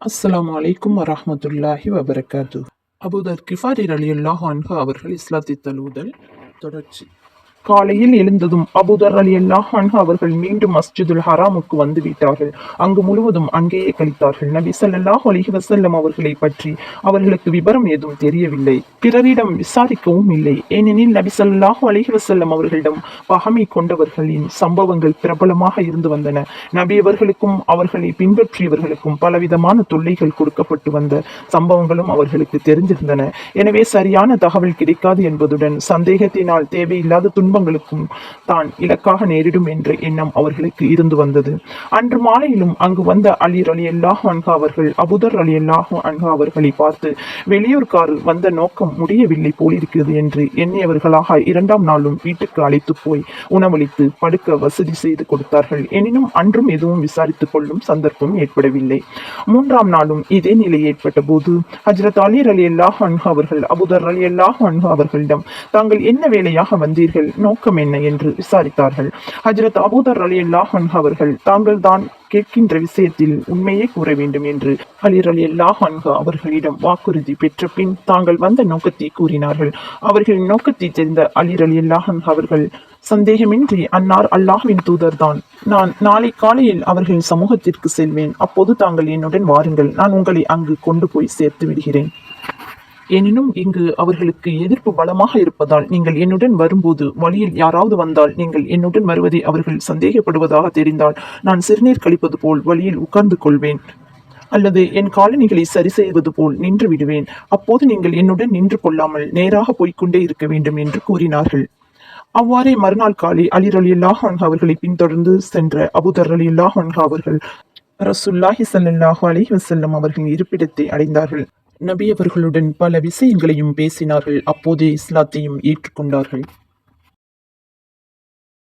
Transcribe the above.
அஸ்ஸலாமு அலைக்கும் வரஹ்மத்துல்லாஹி வபரகாத்து. அபூதர் கிஃபாரி ரலியல்லாஹு அன்ஹு அவர்கள் இஸ்லாத்தை தழுவுதல் தொடர்ச்சி. காலையில் எழுந்ததும் அபூதர் ரலியல்லாஹு அன்ஹு அவர்கள் மீண்டும் மஸ்ஜிதுல் ஹராமுக்கு வந்து விட்டார்கள். அங்கு முழுவதும் அங்கேயே கழித்தார்கள். நபி ஸல்லல்லாஹு அலைஹி வஸல்லம் அவர்களை பற்றி அவர்களுக்கு விபரம் ஏதும் தெரியவில்லை. பிறரிடம் விசாரிக்கவும் இல்லை. ஏனெனில் நபி ஸல்லல்லாஹு அலைஹி வஸல்லம் அவர்களிடம் பகமை கொண்டவர்களின் சம்பவங்கள் பிரபலமாக இருந்து வந்தன. நபி அவர்களுக்கும் அவர்களை பின்பற்றியவர்களுக்கும் பலவிதமான தொல்லைகள் கொடுக்கப்பட்டு வந்த சம்பவங்களும் அவர்களுக்கு தெரிந்திருந்தன. எனவே சரியான தகவல் கிடைக்காது என்பதுடன் சந்தேகத்தினால் தேவையில்லாத துன்பங்களுக்கும் தான் இலக்காக நேரிடும் என்ற எண்ணம் அவர்களுக்கு இருந்து வந்தது. அன்று மாலையிலும் அங்கு வந்த அலி ரலியல்லாஹு அன்ஹு அவர்கள் அபூதர் ரலியல்லாஹு அன்ஹு அவர்களை பார்த்து, வெளியூர்காரர் வந்த நோக்கம் முடியவில்லை போலிருக்கிறது என்று எண்ணியவர்களாக இரண்டாம் நாளும் வீட்டுக்கு அழைத்து போய் உணவளித்து படுக்க வசதி செய்து கொடுத்தார்கள். எனினும் அன்றும் எதுவும் விசாரித்துக் கொள்ளும் சந்தர்ப்பம் ஏற்படவில்லை. மூன்றாம் நாளும் இதே நிலை ஏற்பட்ட போது ஹஜ்ரத் அலி ரலியல்லாஹு அன்ஹு அவர்கள் அபூதர் ரலியல்லாஹு அன்ஹு அவர்களிடம், தாங்கள் என்ன வேலையாக வந்தீர்கள், நோக்கம் என்ன என்று விசாரித்தார்கள். ஹஜ்ரத் அபூதர் ரலியல்லாஹு அன்ஹு அவர்கள், தாங்கள் தான் கேட்கின்ற விஷயத்தில் உண்மையே கூற வேண்டும் என்று அலி ரலியல்லாஹு அன்ஹு அவர்களிடம் வாக்குறுதி பெற்ற பின் தாங்கள் வந்த நோக்கத்தை கூறினார்கள். அவர்களின் நோக்கத்தை தெரிந்த அலி ரலியல்லாஹு அன்ஹு அவர்கள், சந்தேகமின்றி அன்னார் அல்லாஹ்வின் தூதர்தான். நான் நாளை காலையில் அவர்களின் சமூகத்திற்கு செல்வேன். அப்போது தாங்கள் என்னுடன் வாருங்கள். நான் உங்களை அங்கு கொண்டு போய் சேர்த்து விடுகிறேன். எனினும் இங்கு அவர்களுக்கு எதிர்ப்பு பலமாக இருப்பதால் நீங்கள் என்னுடன் வரும்போது வழியில் யாராவது வந்தால் நீங்கள் என்னுடன் வருவதை அவர்கள் சந்தேகப்படுவதாக தெரிந்தால் நான் சிறுநீர் கழிப்பது போல் வழியில் உட்கார்ந்து கொள்வேன், அல்லது என் காலணிகளை சரி செய்வது போல் நின்று விடுவேன். அப்போது நீங்கள் என்னுடன் நின்று கொள்ளாமல் நேராக போய்கொண்டே இருக்க வேண்டும் என்று கூறினார்கள். அவ்வாறே மறுநாள் காலை அலி ரலியல்லாஹு அன்ஹு அவர்களை பின்தொடர்ந்து சென்ற அபூதர் ரலியல்லாஹு அன்ஹு அவர்கள் ரசூலுல்லாஹி ஸல்லல்லாஹு அலைஹி வஸல்லம் அவர்களின் இருப்பிடத்தை அடைந்தார்கள். நபி அவர்களுடன் பல விஷயங்களையும் பேசினார்கள். அப்போதே இஸ்லாத்தையும் ஏற்றுக்கொண்டார்கள்.